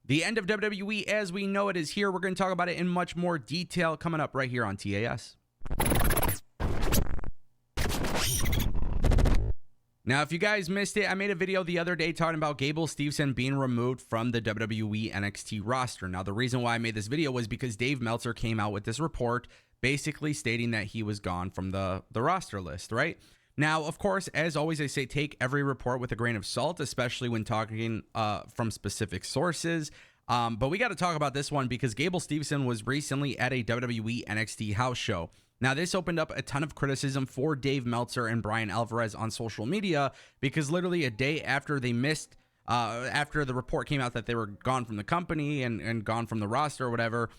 The end of WWE as we know it is here. We're going to talk about it in much more detail coming up right here on TAS. Now, if you guys missed it, I made a video the other day talking about Gable Steveson being removed from the WWE NXT roster. Now, the reason why I made this video was because Dave Meltzer came out with this report basically stating that he was gone from the roster list, right? Now, of course, as always, I say take every report with a grain of salt, especially when talking from specific sources. But we got to talk about this one because Gable Steveson was recently at a WWE NXT house show. Now, this opened up a ton of criticism for Dave Meltzer and Brian Alvarez on social media because literally a day after they missed, after the report came out that they were gone from the company and gone from the roster or whatever,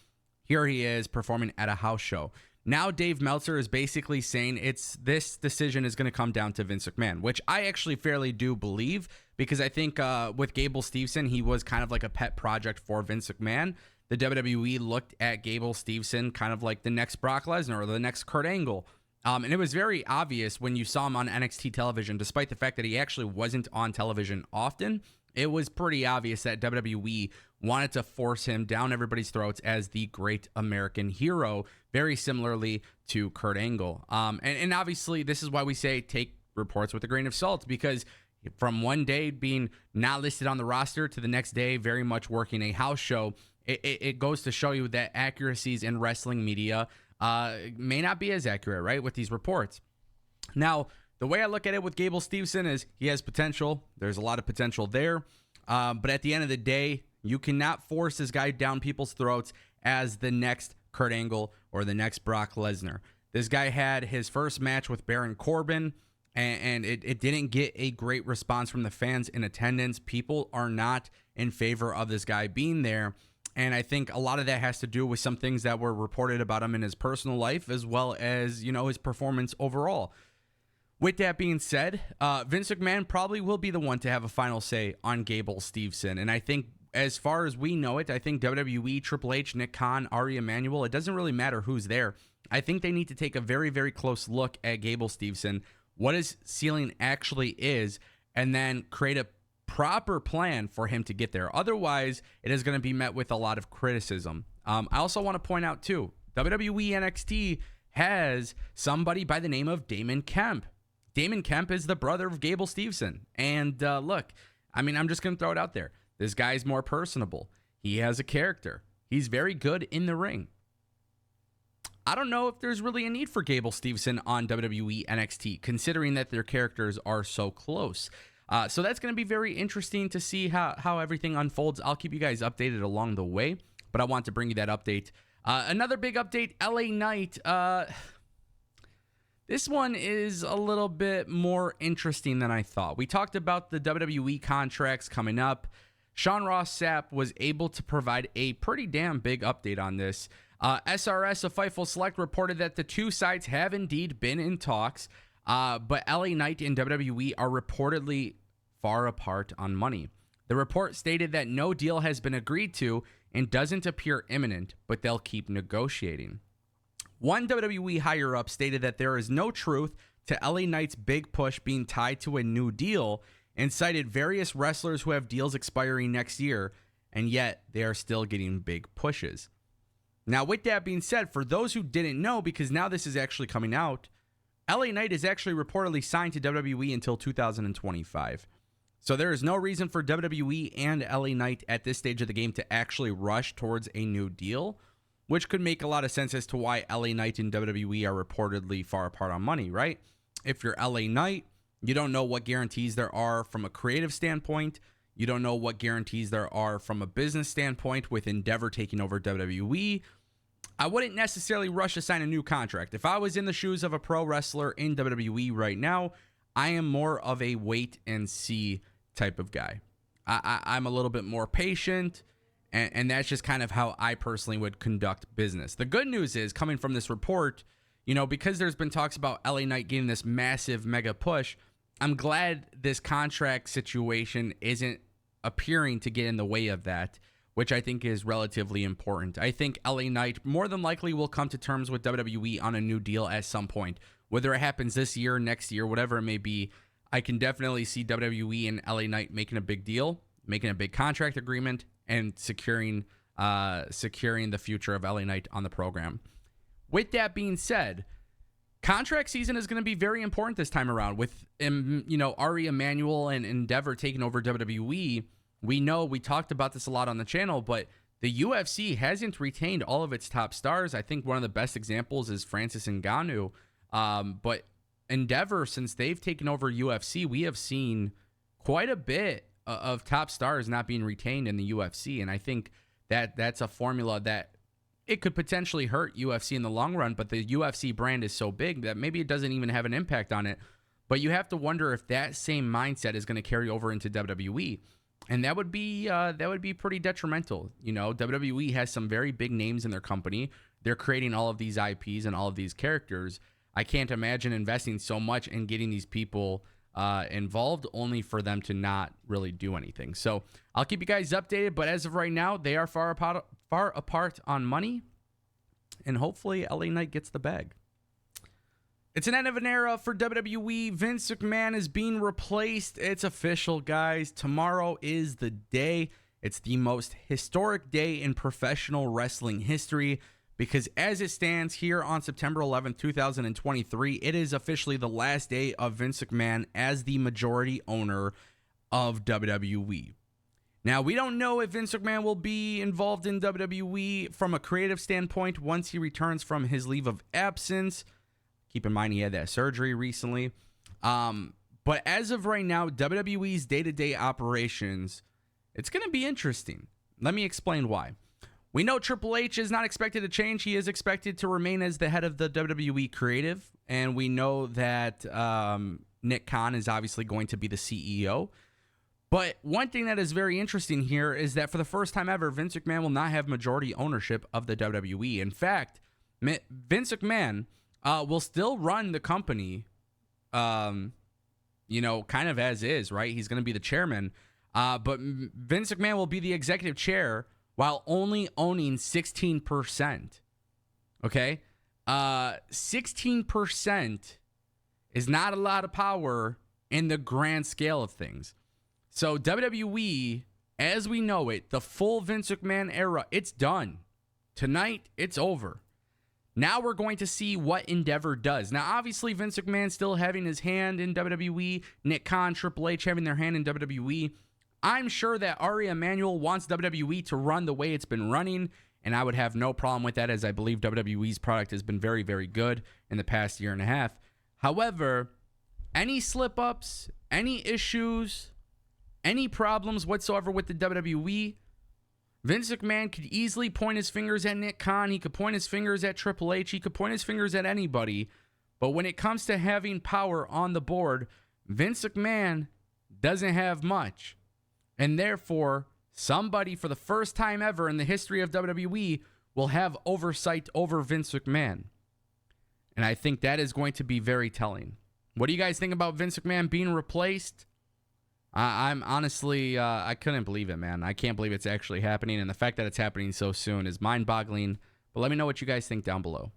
here he is performing at a house show. Now Dave Meltzer is basically saying this decision is going to come down to Vince McMahon, which I actually fairly do believe because I think with Gable Steveson, he was kind of like a pet project for Vince McMahon. The WWE looked at Gable Steveson kind of like the next Brock Lesnar or the next Kurt Angle. And it was very obvious when you saw him on NXT television, despite the fact that he actually wasn't on television often. It was pretty obvious that WWE wanted to force him down everybody's throats as the great American hero, very similarly to Kurt Angle. And obviously, this is why we say take reports with a grain of salt, because from one day being not listed on the roster to the next day very much working a house show, it goes to show you that accuracies in wrestling media may not be as accurate, right, with these reports. Now, the way I look at it with Gable Steveson is he has potential. There's a lot of potential there. But at the end of the day, you cannot force this guy down people's throats as the next Kurt Angle or the next Brock Lesnar. This guy had his first match with Baron Corbin, and it didn't get a great response from the fans in attendance. People are not in favor of this guy being there. And I think a lot of that has to do with some things that were reported about him in his personal life, as well as, his performance overall. With that being said, Vince McMahon probably will be the one to have a final say on Gable Steveson. And I think as far as we know it, I think WWE, Triple H, Nick Khan, Ari Emanuel, it doesn't really matter who's there. I think they need to take a very, very close look at Gable Steveson, what his ceiling actually is, and then create a proper plan for him to get there. Otherwise, it is going to be met with a lot of criticism. I also want to point out, too, WWE NXT has somebody by the name of Damon Kemp. Damon Kemp is the brother of Gable Steveson. And look, I'm just going to throw it out there. This guy's more personable. He has a character. He's very good in the ring. I don't know if there's really a need for Gable Steveson on WWE NXT, considering that their characters are so close. So that's going to be very interesting to see how everything unfolds. I'll keep you guys updated along the way, but I want to bring you that update. Another big update, LA Knight. This one is a little bit more interesting than I thought. We talked about the WWE contracts coming up. Sean Ross Sapp was able to provide a pretty damn big update on this. SRS of Fightful Select reported that the two sides have indeed been in talks, but LA Knight and WWE are reportedly far apart on money. The report stated that no deal has been agreed to and doesn't appear imminent, but they'll keep negotiating. One WWE higher-up stated that there is no truth to LA Knight's big push being tied to a new deal and cited various wrestlers who have deals expiring next year, and yet they are still getting big pushes. Now, with that being said, for those who didn't know, because now this is actually coming out, LA Knight is actually reportedly signed to WWE until 2025. So there is no reason for WWE and LA Knight at this stage of the game to actually rush towards a new deal, which could make a lot of sense as to why LA Knight and WWE are reportedly far apart on money, right? If you're LA Knight, you don't know what guarantees there are from a creative standpoint. You don't know what guarantees there are from a business standpoint with Endeavor taking over WWE. I wouldn't necessarily rush to sign a new contract. If I was in the shoes of a pro wrestler in WWE right now, I am more of a wait and see type of guy. I'm a little bit more patient. And that's just kind of how I personally would conduct business. The good news is, coming from this report, because there's been talks about LA Knight getting this massive mega push, I'm glad this contract situation isn't appearing to get in the way of that, which I think is relatively important. I think LA Knight more than likely will come to terms with WWE on a new deal at some point. Whether it happens this year, next year, whatever it may be, I can definitely see WWE and LA Knight making a big deal, making a big contract agreement, and securing the future of LA Knight on the program. With that being said, contract season is going to be very important this time around. With Ari Emanuel and Endeavor taking over WWE, we talked about this a lot on the channel, but the UFC hasn't retained all of its top stars. I think one of the best examples is Francis Ngannou. But Endeavor, since they've taken over UFC, we have seen quite a bit of top stars not being retained in the UFC. And I think that's a formula that it could potentially hurt UFC in the long run, but the UFC brand is so big that maybe it doesn't even have an impact on it. But you have to wonder if that same mindset is going to carry over into WWE. And that would be pretty detrimental. WWE has some very big names in their company. They're creating all of these IPs and all of these characters. I can't imagine investing so much in getting these people involved only for them to not really do anything. So I'll keep you guys updated, but as of right now, they are far apart on money, and hopefully LA Knight gets the bag. It's an end of an era for WWE. Vince McMahon is being replaced. It's official, guys. Tomorrow is the day. It's the most historic day in professional wrestling history because as it stands here on September 11th, 2023, it is officially the last day of Vince McMahon as the majority owner of WWE. Now, we don't know if Vince McMahon will be involved in WWE from a creative standpoint once he returns from his leave of absence. Keep in mind he had that surgery recently. But as of right now, WWE's day-to-day operations, it's going to be interesting. Let me explain why. We know Triple H is not expected to change. He is expected to remain as the head of the WWE creative. And we know that Nick Khan is obviously going to be the CEO. But one thing that is very interesting here is that for the first time ever, Vince McMahon will not have majority ownership of the WWE. In fact, Vince McMahon will still run the company, kind of as is, right? He's going to be the chairman. But Vince McMahon will be the executive chair while only owning 16%. Okay? 16% is not a lot of power in the grand scale of things. So WWE, as we know it, the full Vince McMahon era, it's done. Tonight, it's over. Now we're going to see what Endeavor does. Now, obviously, Vince McMahon still having his hand in WWE, Nick Khan, Triple H having their hand in WWE. I'm sure that Ari Emanuel wants WWE to run the way it's been running, and I would have no problem with that as I believe WWE's product has been very, very good in the past year and a half. However, any slip-ups, any issues, any problems whatsoever with the WWE, Vince McMahon could easily point his fingers at Nick Khan. He could point his fingers at Triple H. He could point his fingers at anybody. But when it comes to having power on the board, Vince McMahon doesn't have much. And therefore, somebody for the first time ever in the history of WWE will have oversight over Vince McMahon. And I think that is going to be very telling. What do you guys think about Vince McMahon being replaced? I'm honestly, I couldn't believe it, man. I can't believe it's actually happening. And the fact that it's happening so soon is mind-boggling. But let me know what you guys think down below.